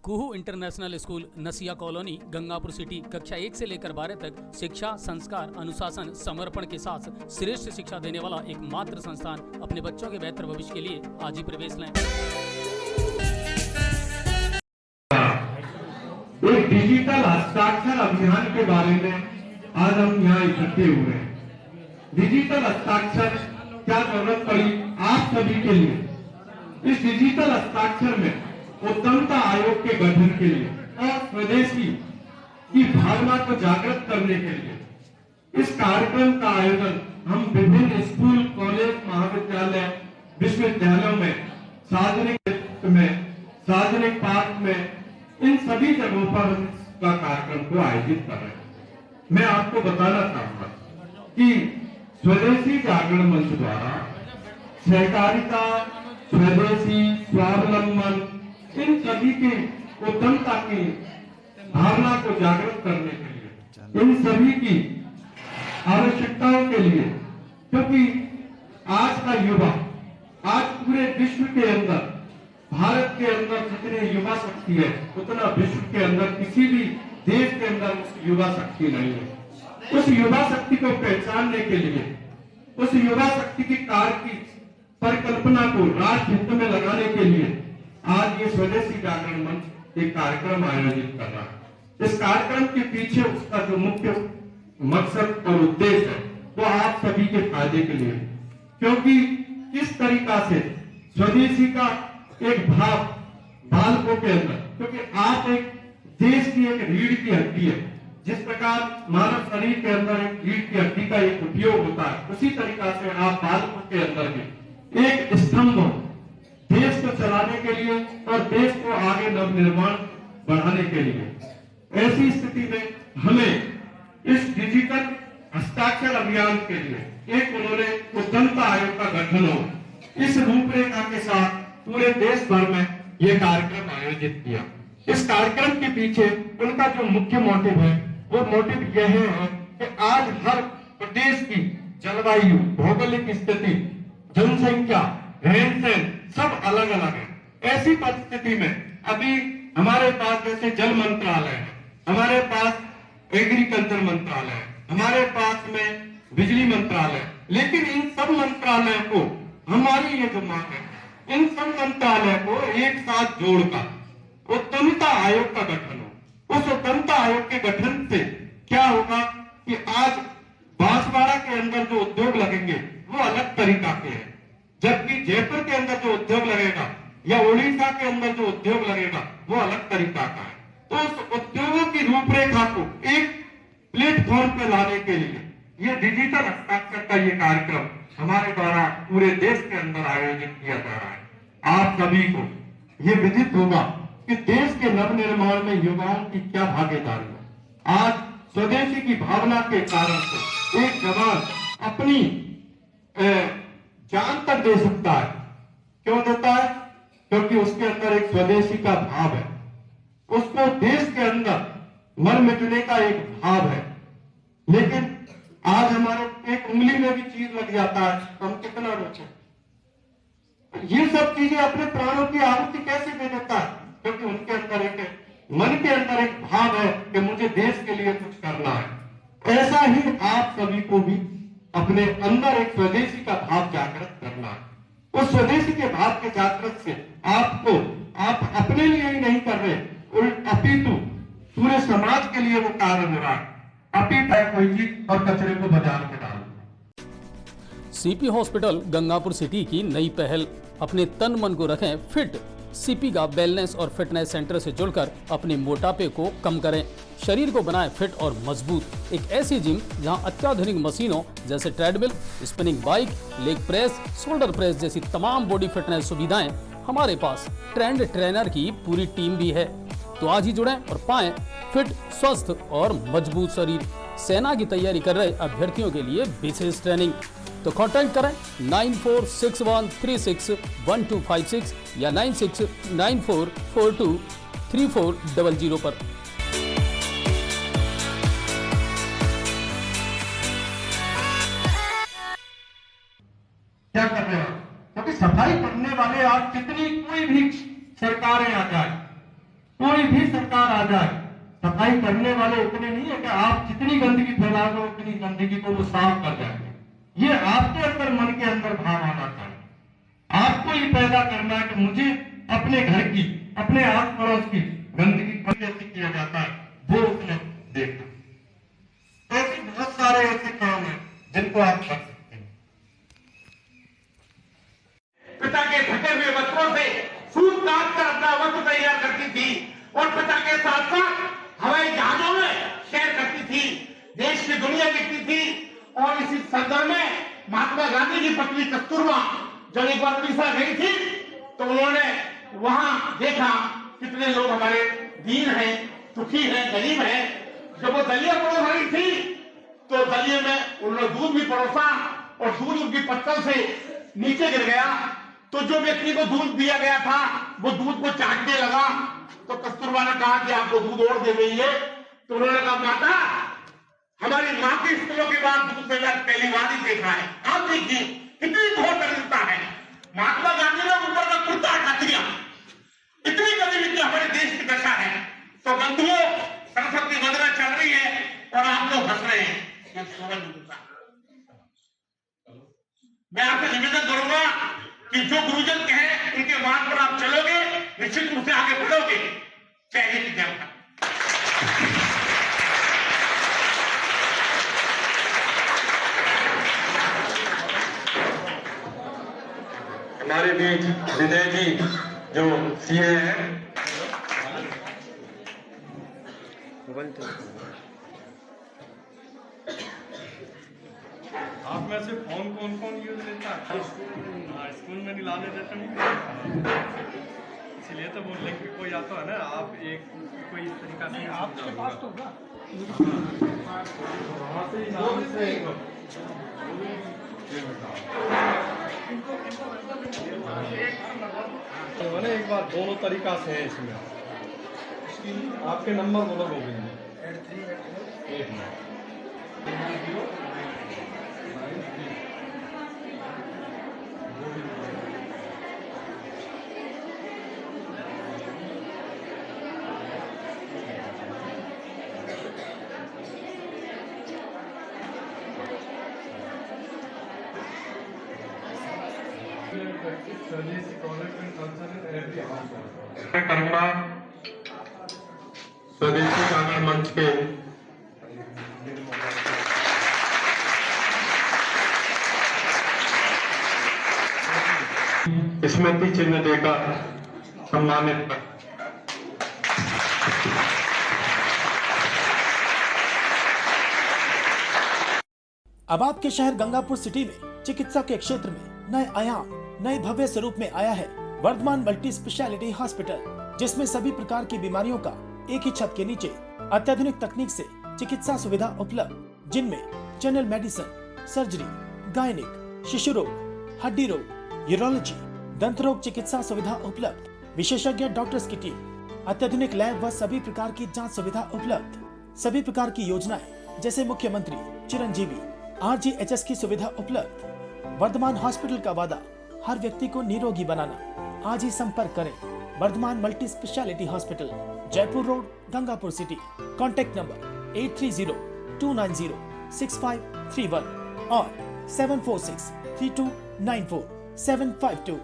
कुहू international school नसिया colony Gangapur city कक्षा 1 से लेकर 12 तक शिक्षा, संस्कार, अनुशासन, समर्पण के साथ श्रेष्ठ शिक्षा देने वाला एकमात्र संस्थान। अपने बच्चों के बेहतर भविष्य के लिए आज ही प्रवेश लें। एक डिजिटल हस्ताक्षर अभियान के बारे में आज हम यहाँ इकट्ठे हुए हैं। डिजिटल हस्ताक्षर क्या जरूरत पड़ी आप सभी के लिए। इस डिजिटल हस्ताक्षर में उद्यमता आयोग के गठन के लिए और स्वदेशी की भावना को जागृत करने के लिए इस कार्यक्रम का आयोजन हम विभिन्न स्कूल, कॉलेज, महाविद्यालय, विश्वविद्यालयों में, सार्वजनिक पार्क में, इन सभी जगहों पर का कार्यक्रम को आयोजित कर रहे हैं। मैं आपको बताना चाहूंगा कि स्वदेशी जागरण मंच द्वारा सहकारिता, स्वदेशी, स्वावलंबन, इन सभी की उद्यमता की भावना को जागृत करने के लिए, इन सभी की आवश्यकताओं के लिए, क्योंकि आज का युवा, आज पूरे विश्व के अंदर, भारत के अंदर जितने युवा शक्ति है उतना विश्व के अंदर किसी भी देश के अंदर उस युवा शक्ति नहीं है। उस युवा शक्ति को पहचानने के लिए, उस युवा शक्ति की कार्य की परिकल्पना को राष्ट्र हित में लगाने के लिए आज ये स्वदेशी जागरण मंच एक कार्यक्रम आयोजित कर रहा है। इस कार्यक्रम के पीछे उसका जो मुख्य मकसद और उद्देश्य है वो आप सभी के फायदे के लिए, क्योंकि किस तरीका से स्वदेशी का एक भाव बालकों के अंदर, क्योंकि आप एक देश की एक रीढ़ की हड्डी है, जिस प्रकार मानव शरीर के अंदर एक रीढ़ की हड्डी का एक उपयोग होता है, उसी तरीका से आप बालकों के अंदर भी एक स्तंभ हो देश को चलाने के लिए और देश को आगे नवनिर्माण बढ़ाने के लिए। ऐसी स्थिति में हमें इस डिजिटल हस्ताक्षर अभियान के लिए एक उन्होंने उद्यमता आयोग का गठन हो इस रूपरेखा के साथ पूरे देश भर में यह कार्यक्रम आयोजित किया। इस कार्यक्रम के पीछे उनका जो मुख्य मोटिव है वो मोटिव यह है कि आज हर प्रदेश की जलवायु, भौगोलिक स्थिति, जनसंख्या, रहन सहन सब अलग अलग है। ऐसी परिस्थिति में अभी हमारे पास जैसे जल मंत्रालय है, हमारे पास एग्रीकल्चर मंत्रालय है, हमारे पास में बिजली मंत्रालय, लेकिन इन सब मंत्रालय को हमारी ये जो मांग है, इन सब मंत्रालय को एक साथ जोड़कर उद्यमता आयोग का गठन हो। उस उद्यमता आयोग के गठन से क्या होगा कि आज बांसवाड़ा के अंदर जो उद्योग लगेंगे वो अलग तरीका के हैं, जबकि जयपुर के अंदर जो उद्योग लगेगा या उड़ीसा के अंदर जो उद्योग लगेगा वो अलग तरीका का है। तो उस उद्योगों की रूपरेखा को एक प्लेटफॉर्म पे लाने के लिए ये डिजिटल हस्ताक्षर का ये कार्यक्रम हमारे द्वारा पूरे देश के अंदर आयोजित किया जा रहा है। आप सभी को ये विदित होगा कि देश के नवनिर्माण में युवाओं की क्या भागीदारी है। आज स्वदेशी की भावना के कारण से एक जवान अपनी जान तक दे सकता है। क्यों देता है? क्योंकि उसके अंदर एक स्वदेशी का भाव है, उसको देश के अंदर मर मिटने का एक भाव है। लेकिन आज हमारे एक उंगली में भी चीज लग जाता है तो हम कितना रोचे। ये सब चीजें अपने प्राणों की आहुति कैसे दे देता है? क्योंकि उनके अंदर एक मन के अंदर एक भाव है कि मुझे देश के लिए कुछ करना है। ऐसा ही आप सभी को भी अपने अंदर एक स्वदेशी का भाव जागृत करना है। उस स्वदेशी के भाव के जागृत से आप अपने लिए ही नहीं कर रहे, अपितु पूरे समाज के लिए वो कार्य हो रहा है। अपितु है कोई चीज और कचरे को बाजार में डाल। सीपी हॉस्पिटल गंगापुर सिटी की नई पहल, अपने तन मन को रखें फिट। सीपी का वेलनेस और फिटनेस सेंटर से जुड़कर अपने मोटापे को कम करें, शरीर को बनाएं फिट और मजबूत। एक ऐसी जिम जहां अत्याधुनिक मशीनों जैसे treadmill, spinning bike, leg press, shoulder press जैसी तमाम बॉडी फिटनेस सुविधाएं। हमारे पास ट्रेंड ट्रेनर की पूरी टीम भी है। तो आज ही जुड़ें और पाएं फिट, स्वस्थ और मजबूत शरीर। सेना की तैयारी कर रहे अभ्यर्थियों के लिए विशेष ट्रेनिंग। तो कांटेक्ट करें 9461361256 या 9694423400 पर। क्या कर रहे हो? क्योंकि सफाई करने वाले आज कितनी कोई भी सरकारें आ जाए, कोई भी सरकार आ जाए, सफाई करने वाले इतने नहीं है कि आप जितनी गंदगी फैलाओगे उतनी गंदगी को वो साफ कर जाएंगे। ये आपके अंदर, मन के अंदर भाव आना चाहिए। आपको ये पैदा करना है कि मुझे अपने घर की, अपने आस पड़ोस की गंदगी कैसे किया जाता है वो उसने देखा। ऐसे बहुत सारे ऐसे काम हैं जिनको आप कर सकते हैं। पिता के थके हुए वस्त्रों से सूत काट कर अपना वस्त्र तैयार करती थी और पिता के साथ साथ हवाई जहाजों में सैर करती थी, देश की दुनिया देखती थी। और इसी संदर्भ में महात्मा गांधी की पत्नी कस्तूरबा जब एक बार उड़ीसा गई थी तो उन्होंने वहां देखा कितने लोग हमारे दीन हैं, दुखी हैं, गरीब हैं। जब वो दलिया परोस रही थी तो दलिये में उन्होंने दूध भी परोसा और दूध उनकी पत्तल से नीचे गिर गया। तो जो व्यक्ति को दूध दिया गया था वो दूध को चाटने लगा। तो कस्तूरबा ने कहा कि आपको दूध और दे गई है। तो उन्होंने कहा, माता, हमारी मां के स्तनों के बाद दूध देना पहली बार ही देखा है। आप देखिए कितनी घोर दरिद्रता है। महात्मा गांधी ने ऊपर का कुर्ता हटा दिया। इतनी गरीबी हमारे देश की दशा है। तो बंधुओं, सरस्वती वंदना चल रही है और आप लोग हंस रहे हैं। मैं आपसे निवेदन करूंगा कि जो गुरुजन कहे उनके मार्ग पर आप चलोगे, निश्चित रूप से आगे बढ़ोगे। जय हिंद, जय भारत। हमारे बीच विजय जी जो सीए हैं, आप में से फोन कौन यूज लेता है? स्कूल में नहीं लाने देते नहीं, इसलिए तो बोल रहे कि कोई आता है ना, आप एक कोई इस तरीका से आपके पास तो होगा। तो एक बार दोनों तरीका से है इसमें। आपके नंबर बोलो गोविंद। 8389 करूंगा स्वदेशी जागरण मंच के स्मृति चिन्ह देकर सम्मानित कर। अब आपके शहर गंगापुर सिटी में चिकित्सा के क्षेत्र में नए आयाम, नए भव्य स्वरूप में आया है वर्धमान मल्टी स्पेशलिटी हॉस्पिटल, जिसमें सभी प्रकार की बीमारियों का एक ही छत के नीचे अत्याधुनिक तकनीक से चिकित्सा सुविधा उपलब्ध, जिनमें जनरल मेडिसिन, सर्जरी, गायनिक, शिशु रोग, हड्डी रोग, यूरोलॉजी, दंत रोग चिकित्सा सुविधा उपलब्ध, विशेषज्ञ डॉक्टर्स की टीम, अत्याधुनिक लैब व सभी प्रकार की जांच सुविधा उपलब्ध, सभी प्रकार की योजनाएं जैसे मुख्यमंत्री चिरंजीवी RGHS की सुविधा उपलब्ध। वर्धमान हॉस्पिटल का वादा हर व्यक्ति को निरोगी बनाना। आज ही संपर्क करें Vardhaman multi speciality hospital, Jaipur road, Gangapur city. Contact number 8302906531 और 7463294752।